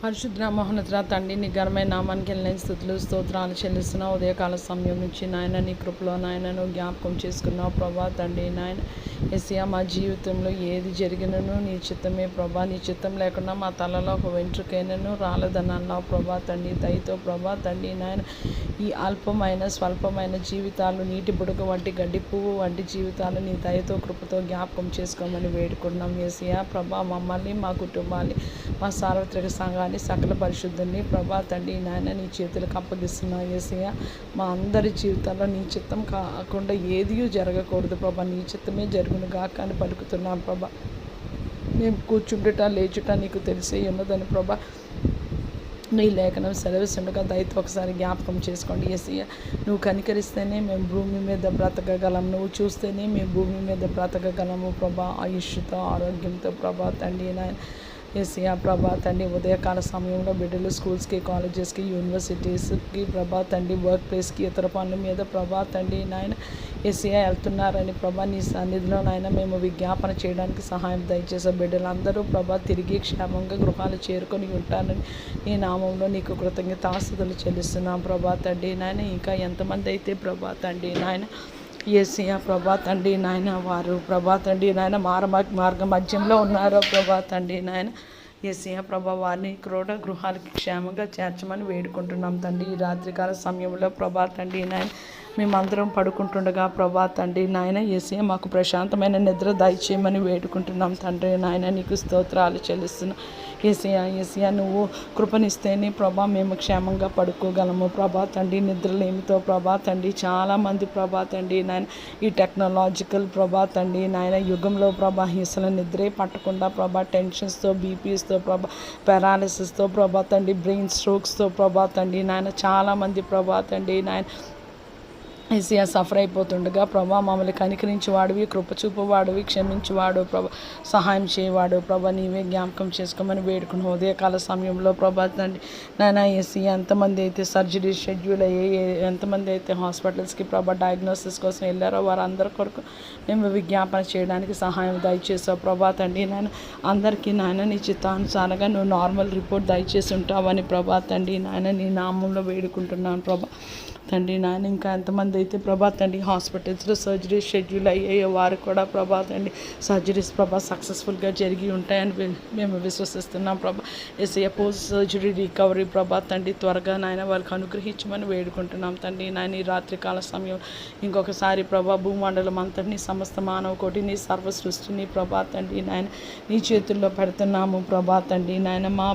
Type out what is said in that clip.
పరిశుద్ర మహోన్నతుడ తండ్రి నీ ఘనమైన నామానికి వెళ్ళిన స్థుతులు స్తోత్రాలు చెల్లిస్తున్నా. ఉదయకాల సమయం నుంచి నాయన నీ కృపలో నాయనను జ్ఞాపకం చేసుకున్నావు ప్రభా తండ్రి. నాయన యేసయ్యా మా జీవితంలో ఏది జరిగినను నీ చిత్తమే ప్రభా. నీ చిత్తం లేకుండా మా తలలో ఒక వెంట్రుకైనను రాలేదని అన్నావు ప్రభా తండ్రి. దయతో ప్రభా తండ్రి నాయన ఈ అల్పమైన స్వల్పమైన జీవితాలు నీటి బుడక వంటి గడ్డి పువ్వు వంటి జీవితాలు నీ దయతో కృపతో జ్ఞాపకం చేసుకోమని వేడుకున్నాం యేసయ్యా ప్రభా. మమ్మల్ని మా కుటుంబాన్ని మా సార్వత్రిక సంఘాన్ని సకల పరిశుద్ధుల్ని ప్రభా తండ్రి నాయన నీ చేతులకు అప్పగిస్తున్నావు యేసయ్యా. మా అందరి జీవితాల్లో నీ చిత్తం కాకుండా ఏదీ జరగకూడదు ప్రభా. నీ చిత్తమే జరుగును గాక అని పలుకుతున్నాం ప్రభా. మేము కూర్చుంటుట లేచుట నీకు తెలిసే ఉన్నదని ప్రభా. నీ లేఖనం సెలవిస్తుండగా దయతో ఒకసారి జ్ఞాపకం చేసుకోండి యేసయ్యా. నువ్వు కనికరిస్తేనే మేము భూమి మీద బ్రతకగలం. నువ్వు చూస్తేనే మేము భూమి మీద బ్రతకగలము ప్రభా. ఆయుష్తో ఆరోగ్యంతో ప్రభా తండ్రి నాయన యేసయ్యా ప్రభా తండ్రి. ఉదయకాల సమయంలో బిడ్డలు స్కూల్స్కి కాలేజెస్కి యూనివర్సిటీస్కి ప్రభా తండ్రి వర్క్ ప్లేస్కి ఇతర పనుల మీద ప్రభా తండ్రి నాయన యేసయ్యా వెళ్తున్నారని ప్రభా నీ సన్నిధిలో నాయన మేము విజ్ఞాపన చేయడానికి సహాయం దయచేసే బిడ్డలందరూ ప్రభా తిరిగి క్షేమంగా గృహాలు చేరుకొని ఉంటారని నీ నామంలో నీకు కృతజ్ఞతాస్తుతులు చెల్లిస్తున్నాం ప్రభా తండ్రి నాయన. ఇంకా ఎంతమంది అయితే ప్రభా తండ్రి నాయన యేసయ్యా ప్రభా తండ్రి నాయన వారు ప్రభా తండ్రి నాయన మార్గ మధ్యంలో ఉన్నారో ప్రభా తండ్రి నాయన యేసయ్యా ప్రభా వారిని క్రోడ గృహాలకి క్షేమంగా చేర్చమని వేడుకుంటున్నాం తండ్రి. ఈ రాత్రికాల సమయంలో ప్రభా తండ్రి నాయన మేమందరం పడుకుంటుండగా ప్రభా తండ్రి నాయన యేసయ్యా మాకు ప్రశాంతమైన నిద్ర దయచేయమని వేడుకుంటున్నాం తండ్రి నాయన. నీకు స్తోత్రాలు చెల్లిస్తున్నాం యేసయ్యా. నువ్వు కృపనిస్తేనే ప్రభా మేము క్షేమంగా పడుకోగలము ప్రభా తండ్రి. నిద్రలేమితో ప్రభా తండ్రి చాలామంది ప్రభా తండ్రి నాయన ఈ టెక్నాలజికల్ ప్రభా తండ్రి నాయన యుగంలో ప్రభా అసలు నిద్రే పట్టకుండా ప్రభా టెన్షన్స్తో బీపీస్తో ప్రభా పారాలిసిస్తో ప్రభా తండ్రి బ్రెయిన్ స్ట్రోక్స్తో ప్రభా తండ్రి నాయన చాలామంది ప్రభా తండ్రి నాయన యేసయ్యా సఫర్ అయిపోతుండగా ప్రభా మమ్మల్ని కనికరించేవాడివి, కృపచూపువాడివి, క్షమించేవాడు ప్రభా, సహాయం చేయవాడు ప్రభా. నీవే జ్ఞాపకం చేసుకోమని వేడుకున్నాం ఉదయకాల సమయంలో ప్రభా తండ్రి నాయన యేసయ్యా. ఎంతమంది అయితే సర్జరీ షెడ్యూల్ అయ్యి ఎంతమంది అయితే హాస్పిటల్స్కి ప్రభా డయాగ్నోసిస్ కోసం వెళ్ళారో వారందరి కొరకు మేము విజ్ఞాపన చేయడానికి సహాయం దయచేసావు ప్రభా తండ్రి నాయన. అందరికీ నాయన నీ చిత్తానుసారంగా నువ్వు నార్మల్ రిపోర్ట్ దయచేసి ఉంటావని ప్రభా తండ్రి నాయన నీ నామంలో వేడుకుంటున్నాను ప్రభా తండ్రి నాయన. ఇంకా ఎంతమంది అయితే ప్రభా తండ్రి హాస్పిటల్స్లో సర్జరీ షెడ్యూల్ అయ్యాయో వారు కూడా ప్రభా తండ్రి సర్జరీస్ ప్రభా సక్సెస్ఫుల్గా జరిగి ఉంటాయని మేము విశ్వసిస్తున్నాం ప్రభా. యేసయ్యా పోస్ట్ సర్జరీ రికవరీ ప్రభా తండ్రి త్వరగా నాయన వాళ్ళకి అనుగ్రహించమని వేడుకుంటున్నాం తండ్రి నాయన. ఈ రాత్రికాల సమయం ఇంకొకసారి ప్రభా భూమండలం అంతటినీ సమస్త మానవ కోటిని సర్వ సృష్టిని ప్రభా తండ్రి నాయన నీ చేతుల్లో పెడుతున్నాము ప్రభా తండ్రి నాయన. మా